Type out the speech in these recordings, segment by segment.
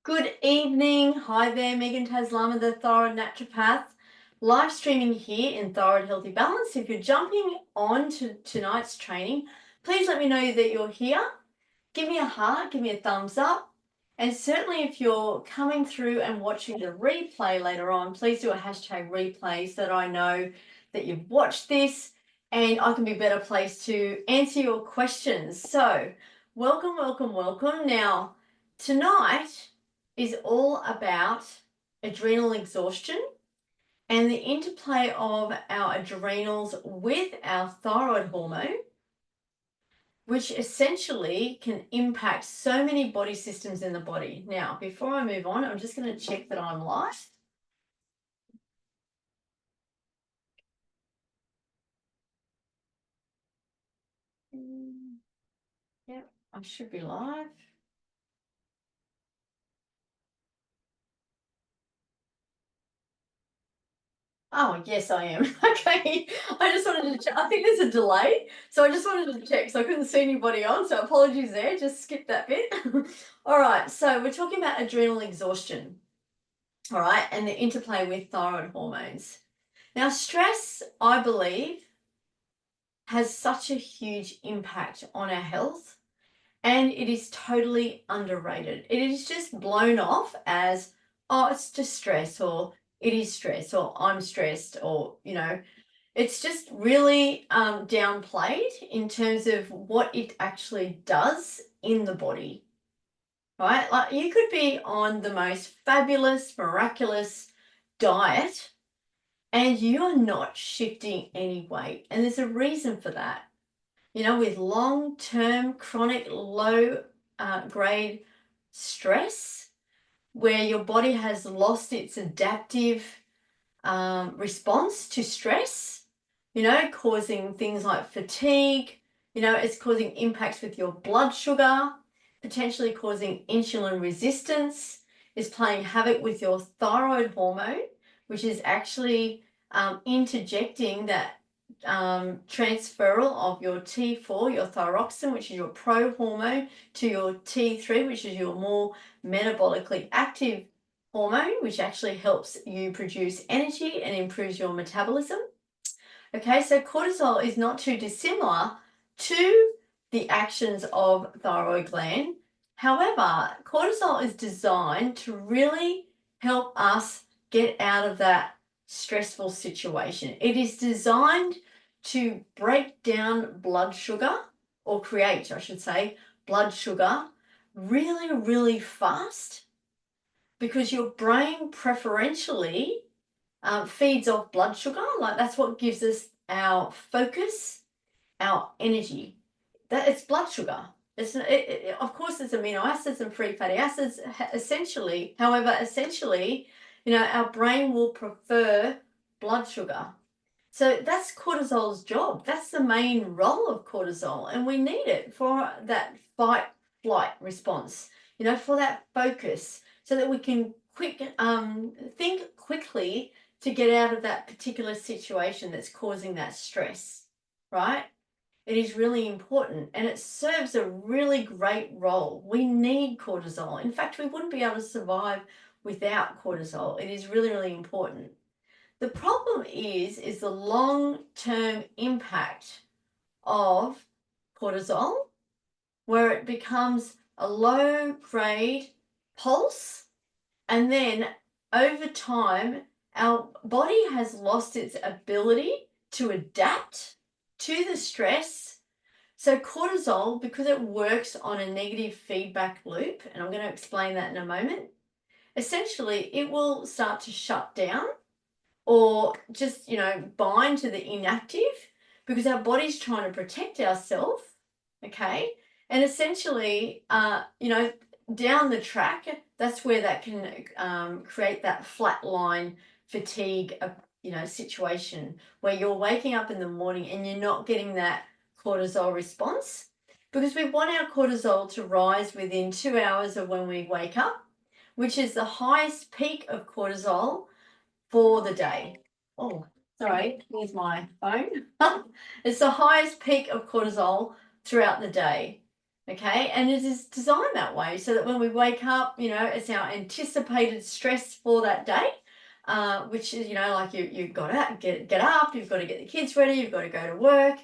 Good evening. Hi there, Megan Taslama, the Thyroid Naturopath, live streaming here in Thyroid Healthy Balance. If you're jumping on to tonight's training, please let me know that you're here. Give me a heart, give me a thumbs up. And certainly if you're coming through and watching the replay later on, please do a hashtag replay so that I know that you've watched this and I can be better placed to answer your questions. So welcome, welcome, welcome. Now, tonight is all about adrenal exhaustion and the interplay of our adrenals with our thyroid hormone, which essentially can impact so many body systems in the body. Now, before I move on, I'm just going to check that I'm live. Yep, I should be live. Oh, yes, I am. Okay. I just wanted to check. I think there's a delay. So I just wanted to check. So I couldn't see anybody on. So apologies there. Just skip that bit. All right. So we're talking about adrenal exhaustion. All right. And the interplay with thyroid hormones. Now, stress, I believe, has such a huge impact on our health, and it is totally underrated. It is just blown off as, oh, it's just stress, or it is stress, or I'm stressed, or, it's just really downplayed in terms of what it actually does in the body, right? Like you could be on the most fabulous, miraculous diet and you're not shifting any weight. And there's a reason for that. With long-term chronic low grade stress, where your body has lost its adaptive response to stress, causing things like fatigue, it's causing impacts with your blood sugar, potentially causing insulin resistance, is playing havoc with your thyroid hormone, which is actually interjecting that transferal of your T4, your thyroxine, which is your pro hormone, to your T3, which is your more metabolically active hormone, which actually helps you produce energy and improves your metabolism. Okay, so cortisol is not too dissimilar to the actions of thyroid gland. However, cortisol is designed to really help us get out of that stressful situation. It is designed to break down blood sugar, or create, I should say, blood sugar really, really fast, because your brain preferentially feeds off blood sugar. Like that's what gives us our focus, our energy. That it's blood sugar. Of course, there's amino acids and free fatty acids. Essentially, our brain will prefer blood sugar. So that's cortisol's job. That's the main role of cortisol, and we need it for that fight flight response. For that focus, so that we can think quickly to get out of that particular situation that's causing that stress, right? It is really important, and it serves a really great role. We need cortisol. In fact, we wouldn't be able to survive without cortisol. It is really, really important. The problem is the long-term impact of cortisol, where it becomes a low-grade pulse, and then over time, our body has lost its ability to adapt to the stress. So cortisol, because it works on a negative feedback loop, and I'm going to explain that in a moment, essentially it will start to shut down or just, bind to the inactive, because our body's trying to protect ourselves, okay? And essentially, down the track, that's where that can create that flat line fatigue, situation where you're waking up in the morning and you're not getting that cortisol response, because we want our cortisol to rise within 2 hours of when we wake up, which is the highest peak of cortisol for the day. Oh, sorry, here's my phone. It's the highest peak of cortisol throughout the day. Okay, and it is designed that way so that when we wake up, it's our anticipated stress for that day, which is, like you've got to get up, you've got to get the kids ready, you've got to go to work,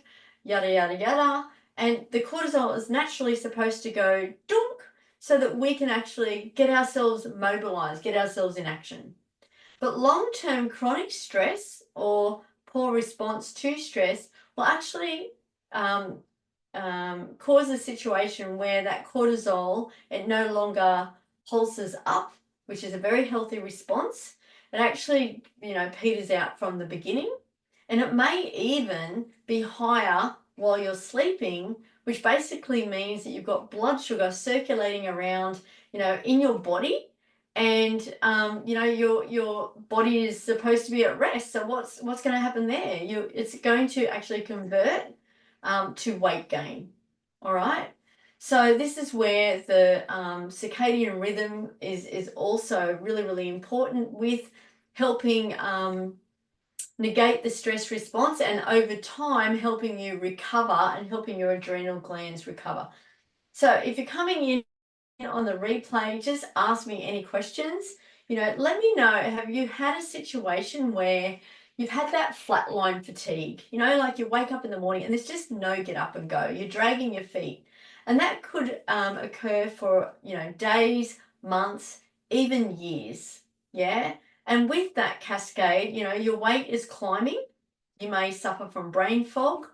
yada yada yada, and the cortisol is naturally supposed to go dunk so that we can actually get ourselves mobilized, get ourselves in action. But long-term chronic stress or poor response to stress will actually um, cause a situation where that cortisol, it no longer pulses up, which is a very healthy response. It actually, peters out from the beginning, and it may even be higher while you're sleeping, which basically means that you've got blood sugar circulating around, in your body, and your body is supposed to be at rest. So what's going to happen there? It's going to actually convert to weight gain. All right. So this is where the circadian rhythm is also really, really important with helping negate the stress response, and over time helping you recover and helping your adrenal glands recover. So if you're coming in on the replay, just ask me any questions. Let me know, have you had a situation where you've had that flatline fatigue? Like you wake up in the morning and there's just no get up and go. You're dragging your feet. And that could occur for, days, months, even years. Yeah. And with that cascade, your weight is climbing. You may suffer from brain fog.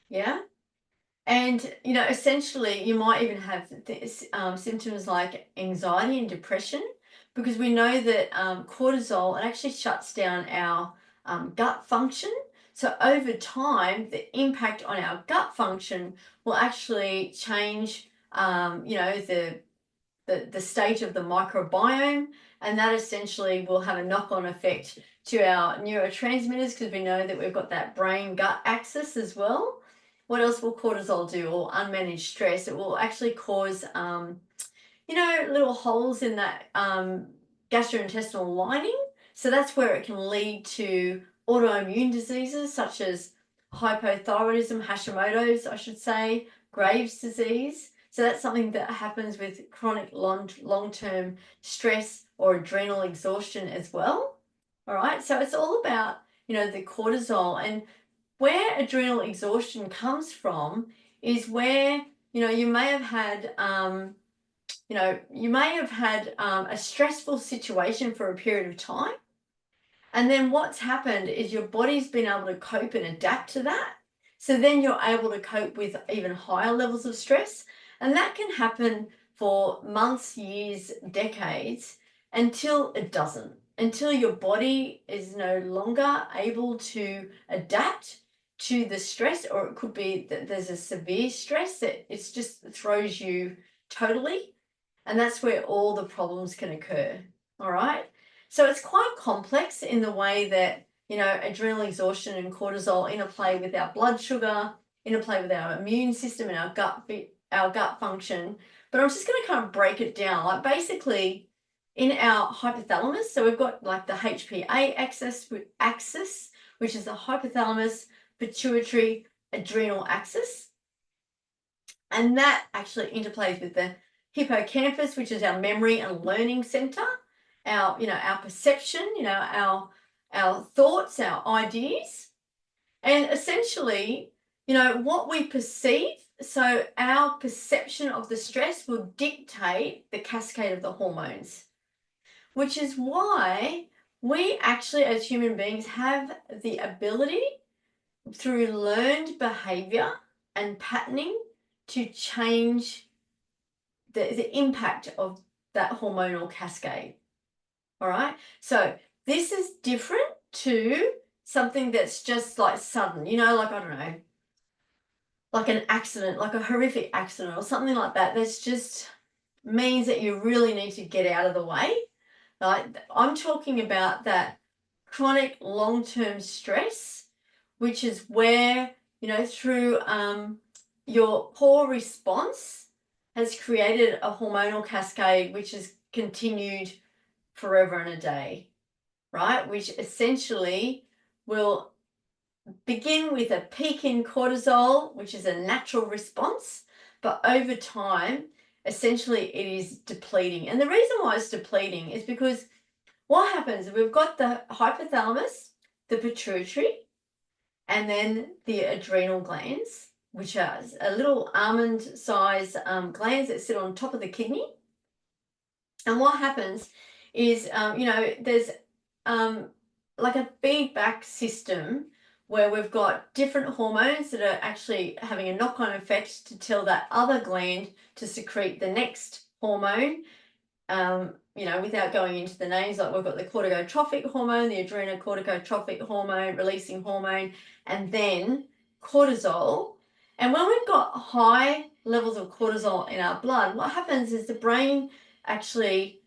Yeah. And, essentially, you might even have symptoms like anxiety and depression, because we know that cortisol, it actually shuts down our gut function. So over time, the impact on our gut function will actually change, the state of the microbiome, and that essentially will have a knock-on effect to our neurotransmitters, because we know that we've got that brain gut axis as well. What else will cortisol do, or unmanaged stress? It will actually cause little holes in that gastrointestinal lining. So that's where it can lead to autoimmune diseases such as hypothyroidism, Hashimoto's, I should say, Graves' disease. So that's something that happens with chronic long-term stress or adrenal exhaustion as well. All right, so it's all about, the cortisol. And where adrenal exhaustion comes from is where, you may have had a stressful situation for a period of time. And then what's happened is your body's been able to cope and adapt to that. So then you're able to cope with even higher levels of stress. And that can happen for months, years, decades, until it doesn't, until your body is no longer able to adapt to the stress, or it could be that there's a severe stress that it just throws you totally. And that's where all the problems can occur. All right. So it's quite complex in the way that, adrenal exhaustion and cortisol interplay with our blood sugar, interplay with our immune system and our gut function. But I'm just going to kind of break it down. Like basically in our hypothalamus, so we've got like the HPA axis, which is the hypothalamus pituitary adrenal axis. And that actually interplays with the hippocampus, which is our memory and learning center, our perception, our thoughts, our ideas, and essentially, what we perceive. So our perception of the stress will dictate the cascade of the hormones, which is why we actually, as human beings, have the ability through learned behavior and patterning to change the impact of that hormonal cascade. All right. So this is different to something that's just like sudden, like, I don't know, like an accident, like a horrific accident or something like that. That's just means that you really need to get out of the way. Right? I'm talking about that chronic long-term stress, which is where, through your poor response has created a hormonal cascade which has continued forever and a day, right? Which essentially will begin with a peak in cortisol, which is a natural response, but over time, essentially it is depleting. And the reason why it's depleting is because what happens, we've got the hypothalamus, the pituitary, and then the adrenal glands, which are a little almond-sized glands that sit on top of the kidney. And what happens is, there's like a feedback system where we've got different hormones that are actually having a knock-on effect to tell that other gland to secrete the next hormone. Without going into the names, like we've got the corticotrophic hormone, the adrenocorticotropic hormone, releasing hormone, and then cortisol. And when we've got high levels of cortisol in our blood, what happens is the brain actually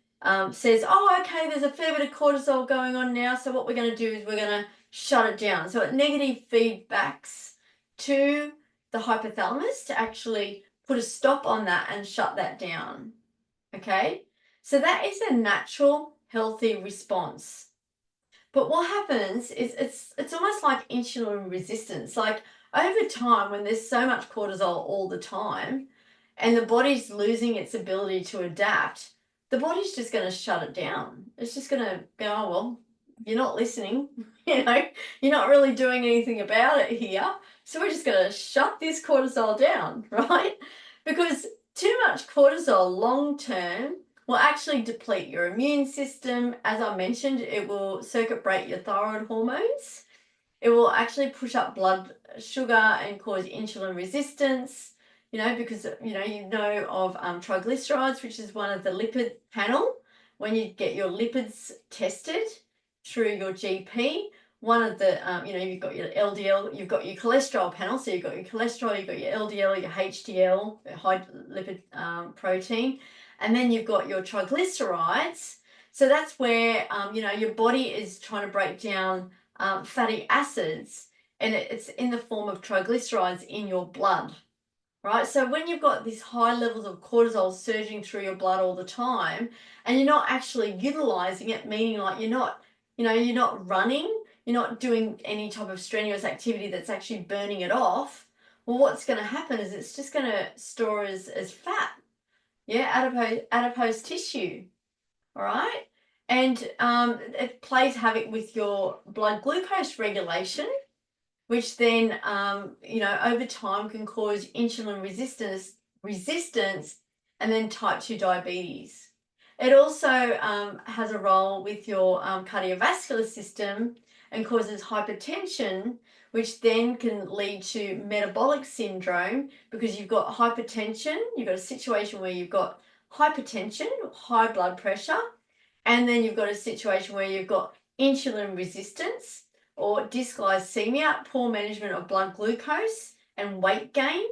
says, oh, okay, there's a fair bit of cortisol going on now. So what we're going to do is we're going to shut it down. So it negative feedbacks to the hypothalamus to actually put a stop on that and shut that down. Okay, so that is a natural, healthy response. But what happens is it's almost like insulin resistance. Like over time, when there's so much cortisol all the time, and the body's losing its ability to adapt, the body's just going to shut it down. It's just going to go, oh, well, you're not listening. You're not really doing anything about it here. So we're just going to shut this cortisol down, right? Because too much cortisol long term will actually deplete your immune system. As I mentioned, it will circuit break your thyroid hormones. It will actually push up blood sugar and cause insulin resistance, because of triglycerides, which is one of the lipid panel. When you get your lipids tested through your GP, one of the, you've got your LDL, you've got your cholesterol panel. So you've got your cholesterol, you've got your LDL, your HDL, high lipid protein, and then you've got your triglycerides. So that's where, your body is trying to break down fatty acids, and it's in the form of triglycerides in your blood, right? So when you've got these high levels of cortisol surging through your blood all the time, and you're not actually utilizing it, meaning like you're not running, you're not doing any type of strenuous activity that's actually burning it off, well, what's going to happen is it's just going to store as fat, adipose tissue, all right? And it plays havoc with your blood glucose regulation, which then, over time can cause insulin resistance, and then type 2 diabetes. It also has a role with your cardiovascular system and causes hypertension, which then can lead to metabolic syndrome, because you've got hypertension, you've got a situation where you've got hypertension, high blood pressure, and then you've got a situation where you've got insulin resistance or dysglycemia, poor management of blood glucose, and weight gain.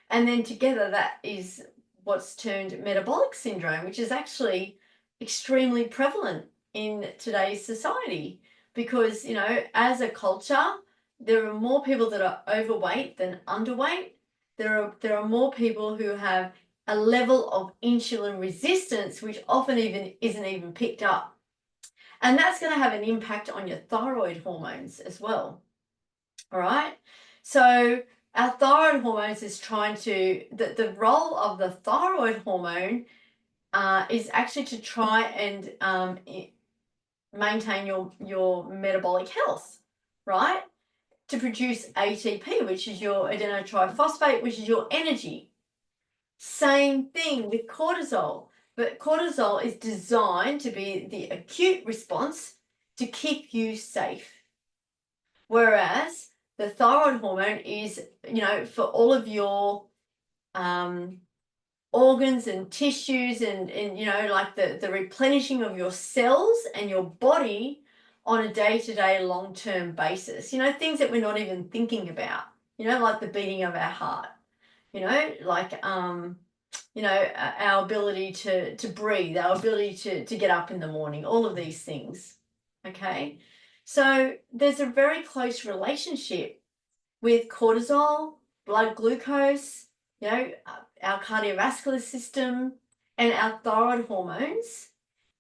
And then together that is what's termed metabolic syndrome, which is actually extremely prevalent in today's society, because, as a culture, there are more people that are overweight than underweight. There are more people who have a level of insulin resistance, which often isn't even picked up. And that's going to have an impact on your thyroid hormones as well. All right. So our thyroid hormones is trying to, the role of the thyroid hormone is actually to try and maintain your metabolic health, right? To produce ATP, which is your adenotriphosphate, which is your energy. Same thing with cortisol, but cortisol is designed to be the acute response to keep you safe. Whereas the thyroid hormone is, for all of your organs and tissues and like the replenishing of your cells and your body on a day-to-day long-term basis. Things that we're not even thinking about, like the beating of our heart, like our ability to breathe, our ability to get up in the morning, all of these things. Okay, so there's a very close relationship with cortisol, blood glucose, our cardiovascular system, and our thyroid hormones,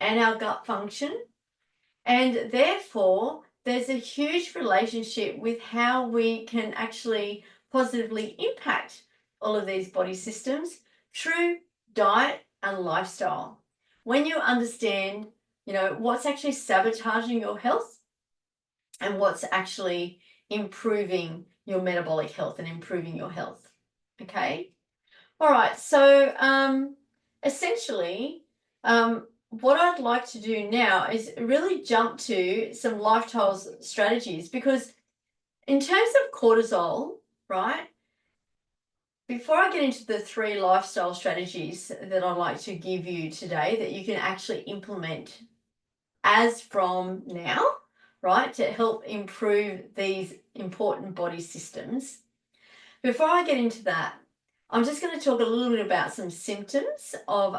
and our gut function. And therefore, there's a huge relationship with how we can actually positively impact all of these body systems through diet and lifestyle. When you understand, what's actually sabotaging your health and what's actually improving your metabolic health and improving your health. Okay. All right. So essentially, what I'd like to do now is really jump to some lifestyle strategies, because in terms of cortisol, right? Before I get into the 3 lifestyle strategies that I'd like to give you today that you can actually implement as from now, right, to help improve these important body systems. Before I get into that, I'm just going to talk a little bit about some symptoms of,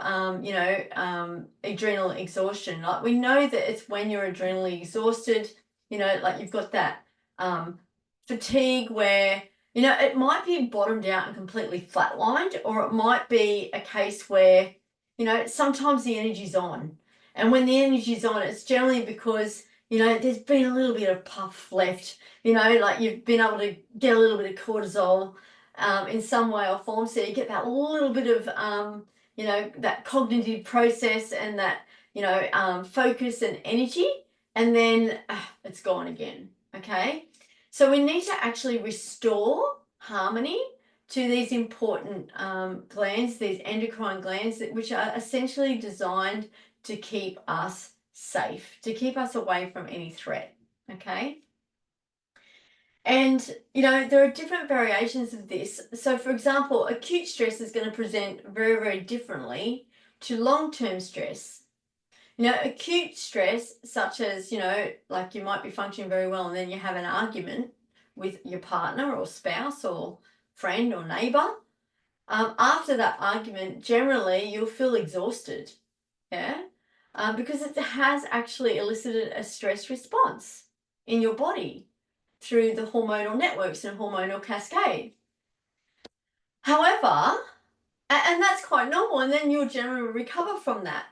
adrenal exhaustion. Like, we know that it's when you're adrenally exhausted, like you've got that fatigue where, it might be bottomed out and completely flatlined, or it might be a case where, sometimes the energy's on. And when the energy's on, it's generally because, there's been a little bit of puff left, like you've been able to get a little bit of cortisol in some way or form. So you get that little bit of, that cognitive process and that, focus and energy, and then it's gone again. Okay. So we need to actually restore harmony to these important glands, these endocrine glands, which are essentially designed to keep us safe, to keep us away from any threat. Okay. And, there are different variations of this. So, for example, acute stress is going to present very, very differently to long-term stress. Acute stress, such as, like you might be functioning very well and then you have an argument with your partner or spouse or friend or neighbor. After that argument, generally you'll feel exhausted, yeah, because it has actually elicited a stress response in your body through the hormonal networks and hormonal cascade. However, and that's quite normal, and then you'll generally recover from that.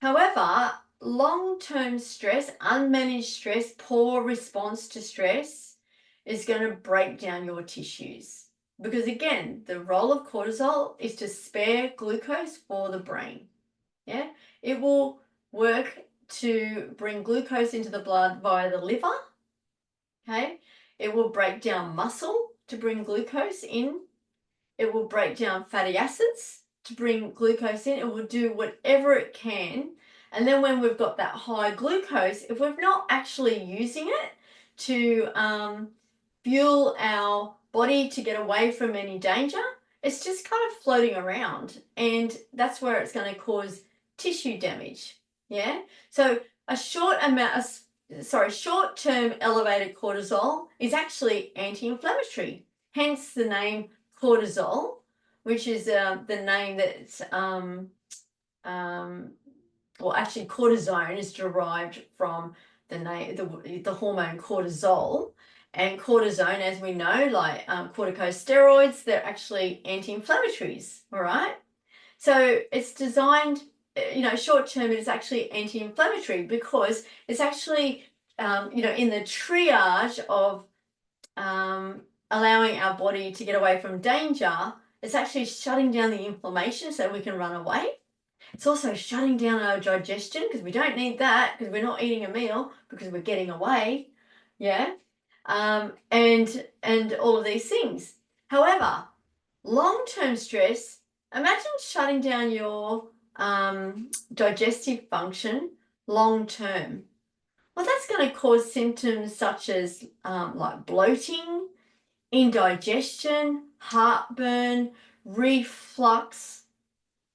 However, long-term stress, unmanaged stress, poor response to stress is going to break down your tissues. Because again, the role of cortisol is to spare glucose for the brain. Yeah, it will work to bring glucose into the blood via the liver. Okay, it will break down muscle to bring glucose in. It will break down fatty acids to bring glucose in. It will do whatever it can. And then when we've got that high glucose, if we're not actually using it to fuel our body to get away from any danger, it's just kind of floating around. And that's where it's going to cause tissue damage. Yeah. So a short-term elevated cortisol is actually anti-inflammatory, hence the name cortisol, which is the name that's, actually cortisone is derived from the name, the hormone cortisol. And cortisone, as we know, like corticosteroids, they're actually anti-inflammatories, all right? So it's designed, short term, it is actually anti-inflammatory because it's actually, in the triage of allowing our body to get away from danger, it's actually shutting down the inflammation so we can run away. It's also shutting down our digestion because we don't need that because we're not eating a meal because we're getting away. Yeah. And all of these things. However, long-term stress, imagine shutting down your digestive function long-term. Well, that's going to cause symptoms such as like bloating, indigestion, heartburn, reflux.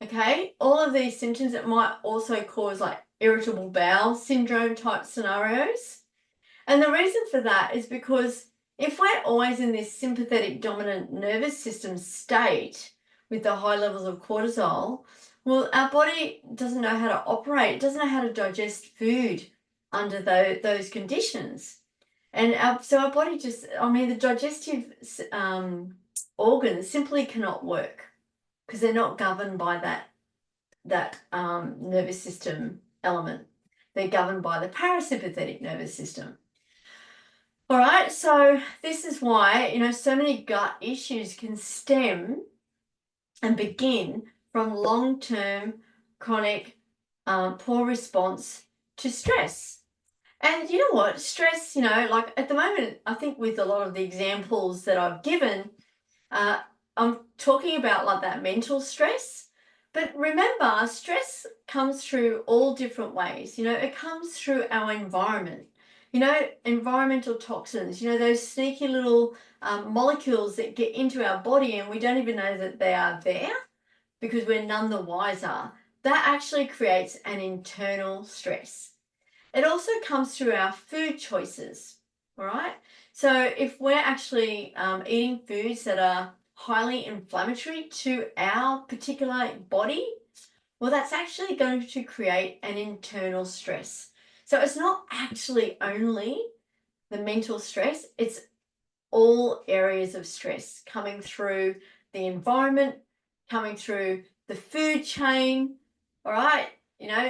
Okay, all of these symptoms. It might also cause like irritable bowel syndrome type scenarios. And the reason for that is because if we're always in this sympathetic dominant nervous system state with the high levels of cortisol, well, our body doesn't know how to operate. It doesn't know how to digest food under those conditions. And so our body the digestive organs simply cannot work because they're not governed by that nervous system element. They're governed by the parasympathetic nervous system. All right, so this is why, so many gut issues can stem and begin from long-term chronic poor response to stress. And you know what? Stress, like at the moment, I think with a lot of the examples that I've given, uh, I'm talking about like that mental stress. But remember, stress comes through all different ways. It comes through our environment. Environmental toxins, those sneaky little molecules that get into our body and we don't even know that they are there because we're none the wiser. That actually creates an internal stress. It also comes through our food choices, all right? So if we're actually eating foods that are highly inflammatory to our particular body, well, that's actually going to create an internal stress. So it's not actually only the mental stress, it's all areas of stress coming through the environment, coming through the food chain, all right?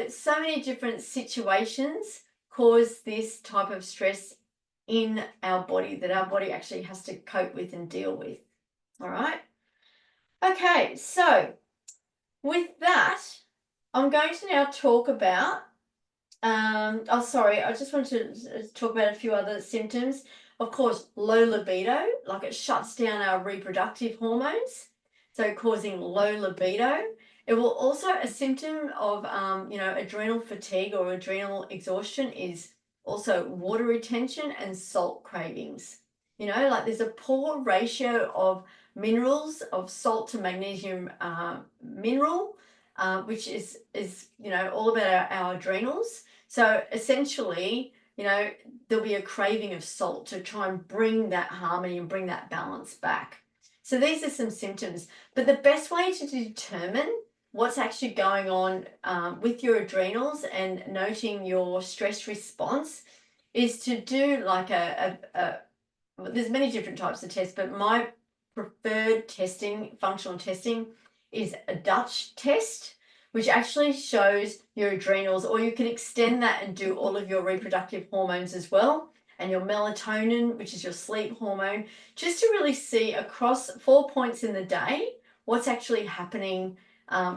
So many different situations cause this type of stress in our body that our body actually has to cope with and deal with, all right? Okay, so with that, I'm going to now talk about I just wanted to talk about a few other symptoms. Of course, low libido, like it shuts down our reproductive hormones, so causing low libido. It will also, a symptom of, adrenal fatigue or adrenal exhaustion is also water retention and salt cravings. Like there's a poor ratio of minerals, of salt to magnesium mineral, which is all about our adrenals. So essentially, there'll be a craving of salt to try and bring that harmony and bring that balance back. So these are some symptoms, but the best way to determine what's actually going on with your adrenals and noting your stress response is to do like there's many different types of tests, but my preferred testing, functional testing, is a Dutch test, which actually shows your adrenals, or you can extend that and do all of your reproductive hormones as well, and your melatonin, which is your sleep hormone, just to really see across 4 points in the day what's actually happening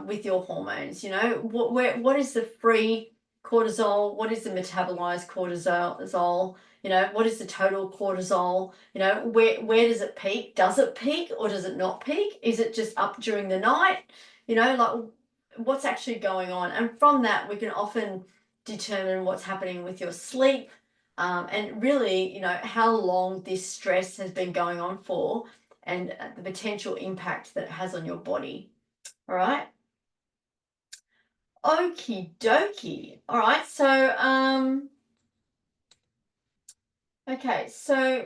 with your hormones. What is the free cortisol? What is the metabolized cortisol? What is the total cortisol? Where does it peak? Does it peak or does it not peak? Is it just up during the night? Like what's actually going on? And from that, we can often determine what's happening with your sleep and really, how long this stress has been going on for and the potential impact that it has on your body. All right. Okie dokie. All right. So, okay. So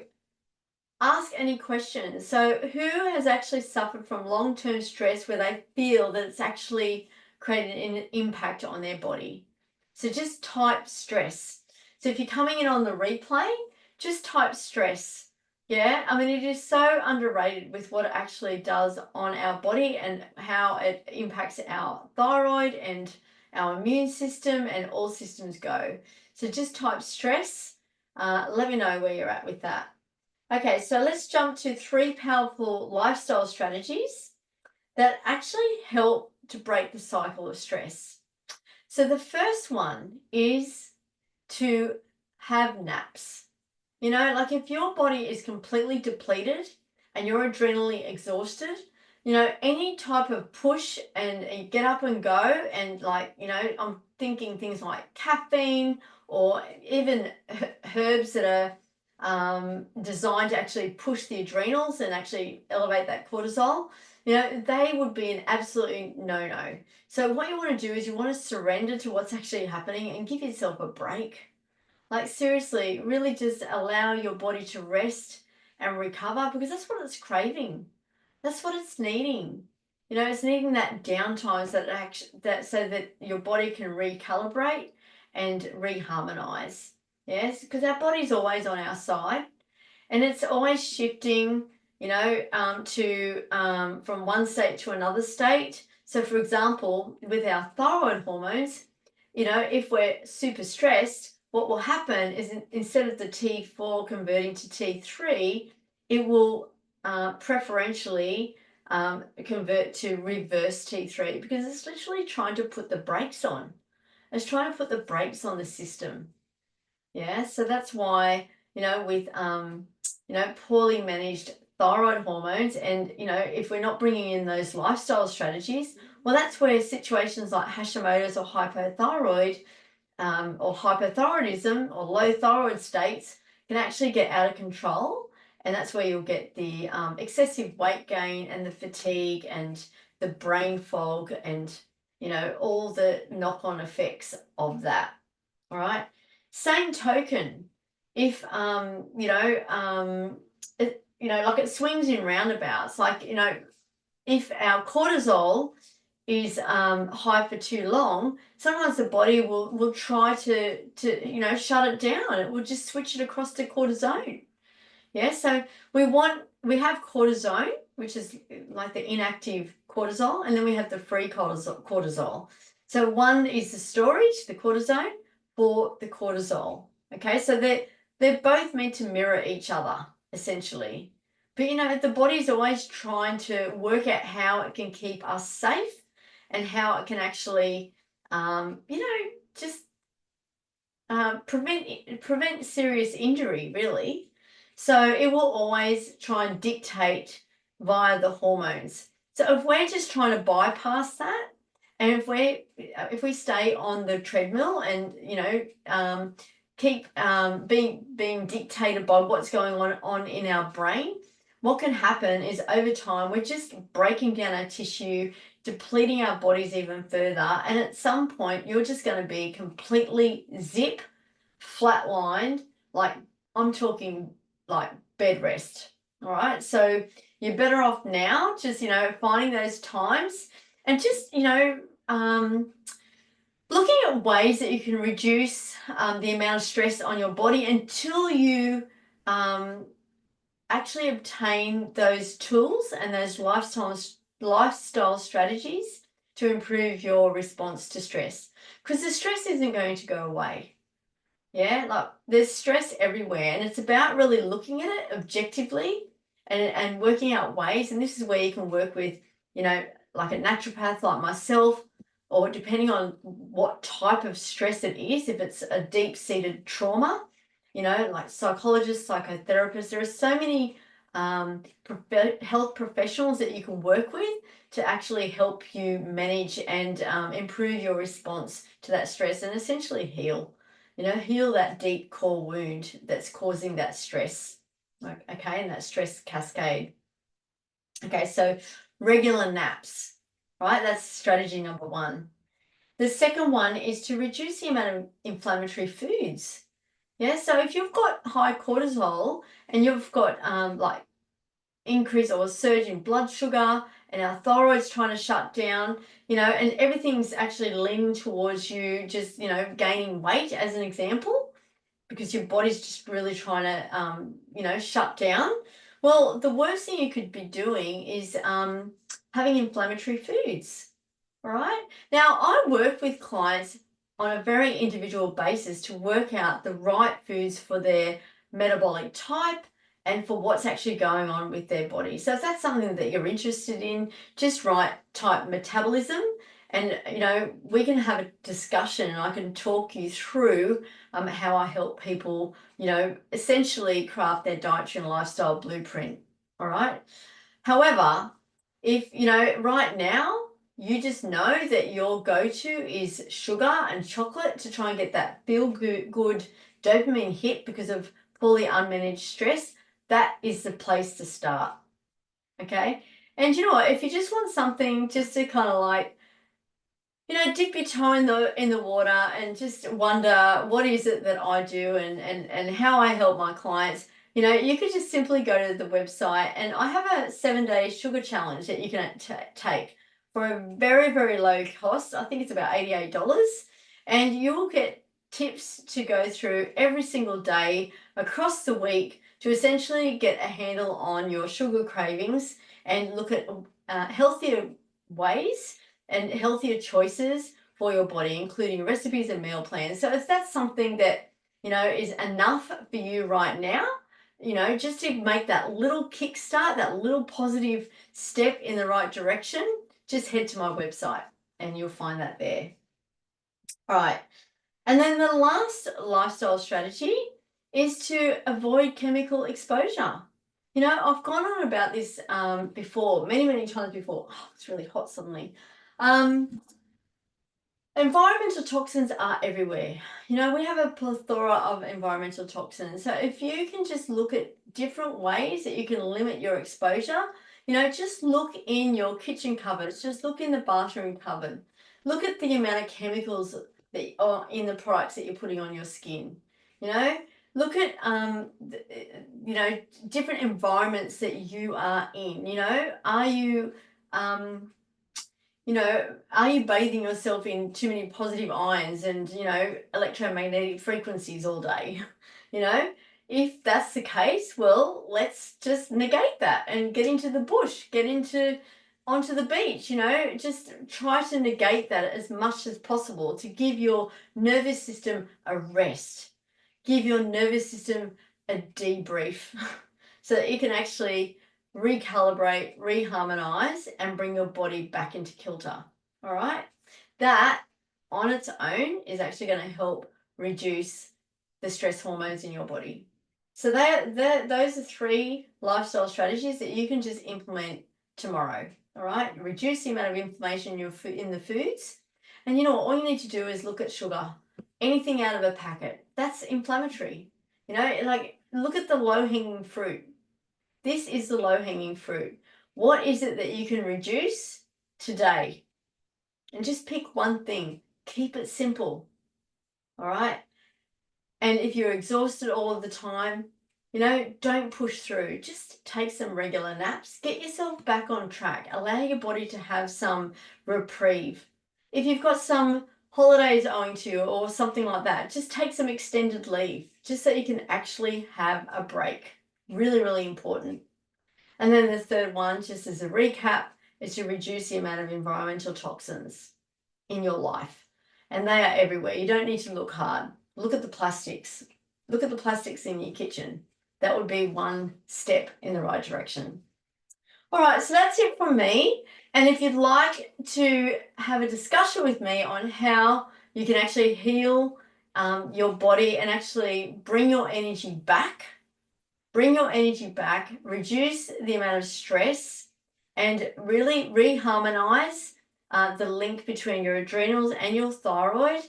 ask any questions. So who has actually suffered from long-term stress where they feel that it's actually created an impact on their body? So just type stress. So if you're coming in on the replay, just type stress. Yeah, I mean, it is so underrated with what it actually does on our body and how it impacts our thyroid and our immune system and all systems go. So just type stress. Let me know where you're at with that. Okay, so let's jump to 3 powerful lifestyle strategies that actually help to break the cycle of stress. So the first one is to have naps. Like if your body is completely depleted and you're adrenally exhausted, any type of push and get up and go and I'm thinking things like caffeine or even herbs that are designed to actually push the adrenals and actually elevate that cortisol, they would be an absolute no-no. So what you want to do is you want to surrender to what's actually happening and give yourself a break. Like seriously, really just allow your body to rest and recover because that's what it's craving. That's what it's needing. It's needing that downtime so that your body can recalibrate and reharmonize. Yes, because our body's always on our side and it's always shifting, from one state to another state. So for example, with our thyroid hormones, if we're super stressed, what will happen is instead of the T4 converting to T3, it will preferentially convert to reverse T3 because it's literally trying to put the brakes on. It's trying to put the brakes on the system. Yeah, so that's why, with poorly managed thyroid hormones, and if we're not bringing in those lifestyle strategies, well, that's where situations like Hashimoto's or hypothyroid or hypothyroidism or low thyroid states can actually get out of control. And that's where you'll get the excessive weight gain and the fatigue and the brain fog and, all the knock-on effects of that. All right. Same token, if like it swings in roundabouts, like if our cortisol is high for too long, sometimes the body will try to shut it down. It will just switch it across to cortisone. Yeah, so we have cortisone, which is like the inactive cortisol, and then we have the free cortisol. So one is the storage, the cortisone, for the cortisol. Okay, so they're both meant to mirror each other, essentially. But the body's always trying to work out how it can keep us safe and how it can actually just prevent serious injury, really. So it will always try and dictate via the hormones. So if we're just trying to bypass that, and if we stay on the treadmill and keep being dictated by what's going on in our brain, what can happen is over time we're just breaking down our tissue, depleting our bodies even further, and at some point you're just going to be completely zip flatlined, like I'm talking like bed rest. All right, so you're better off now just finding those times and just looking at ways that you can reduce the amount of stress on your body until you actually obtain those tools and those lifestyle strategies to improve your response to stress, because the stress isn't going to go away. Yeah, like there's stress everywhere, and it's about really looking at it objectively and working out ways. And this is where you can work with, like a naturopath like myself, or depending on what type of stress it is, if it's a deep-seated trauma, like psychologists, psychotherapists. There are so many health professionals that you can work with to actually help you manage and improve your response to that stress and essentially heal that deep core wound that's causing that stress. Okay, and that stress cascade. Okay, so regular naps, right? That's strategy number one. The second one is to reduce the amount of inflammatory foods. Yeah, so if you've got high cortisol and you've got like increase or a surge in blood sugar, and our thyroid's trying to shut down, and everything's actually leaning towards you just, gaining weight as an example, because your body's just really trying to, shut down. Well, the worst thing you could be doing is having inflammatory foods. All right. Now, I work with clients on a very individual basis to work out the right foods for their metabolic type and for what's actually going on with their body. So if that's something that you're interested in, just write type metabolism, and we can have a discussion and I can talk you through how I help people, essentially craft their dietary and lifestyle blueprint. All right. However, if right now you just know that your go-to is sugar and chocolate to try and get that feel good dopamine hit because of poorly unmanaged stress, that is the place to start. Okay. And you know what, if you just want something just to kind of like, dip your toe in the water and just wonder what is it that I do and how I help my clients, you could just simply go to the website, and I have a 7-day sugar challenge that you can take for a very, very low cost. I think it's about $88, and you'll get tips to go through every single day across the week to essentially get a handle on your sugar cravings and look at healthier ways and healthier choices for your body, including recipes and meal plans. So if that's something that is enough for you right now, just to make that little kickstart, that little positive step in the right direction, just head to my website and you'll find that there. All right. And then the last lifestyle strategy is to avoid chemical exposure. I've gone on about this before, many, many times before. Oh, it's really hot suddenly. Environmental toxins are everywhere. We have a plethora of environmental toxins. So if you can just look at different ways that you can limit your exposure, just look in your kitchen cupboards, just look in the bathroom cupboard. Look at the amount of chemicals that are in the products that you're putting on your skin. Look at different environments that you are in. Are you are you bathing yourself in too many positive ions and, electromagnetic frequencies all day? If that's the case, well, let's just negate that and get into the bush, onto the beach, just try to negate that as much as possible to give your nervous system a rest, give your nervous system a debrief so that it can actually recalibrate, reharmonize, and bring your body back into kilter. All right. That on its own is actually going to help reduce the stress hormones in your body. So those are 3 lifestyle strategies that you can just implement tomorrow. All right. Reduce the amount of inflammation in the foods. And all you need to do is look at sugar. Anything out of a packet, that's inflammatory. Look at the low-hanging fruit. This is the low-hanging fruit. What is it that you can reduce today? And just pick one thing. Keep it simple. All right? And if you're exhausted all of the time, don't push through. Just take some regular naps. Get yourself back on track. Allow your body to have some reprieve. If you've got some holidays owing to you or something like that, just take some extended leave just so you can actually have a break. Really, really important. And then the third one, just as a recap, is to reduce the amount of environmental toxins in your life. And they are everywhere. You don't need to look hard. Look at the plastics. Look at the plastics in your kitchen. That would be one step in the right direction. All right, so that's it from me. And if you'd like to have a discussion with me on how you can actually heal your body and actually bring your energy back, reduce the amount of stress, and really reharmonize the link between your adrenals and your thyroid,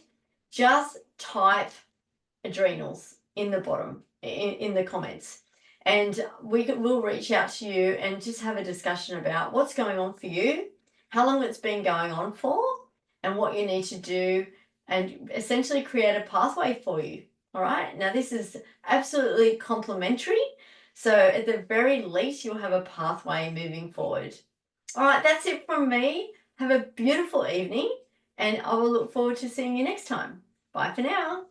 just type adrenals in the bottom, in the comments. And we'll reach out to you and just have a discussion about what's going on for you, how long it's been going on for, and what you need to do, and essentially create a pathway for you. All right. Now, this is absolutely complimentary. So at the very least, you'll have a pathway moving forward. All right. That's it from me. Have a beautiful evening, and I will look forward to seeing you next time. Bye for now.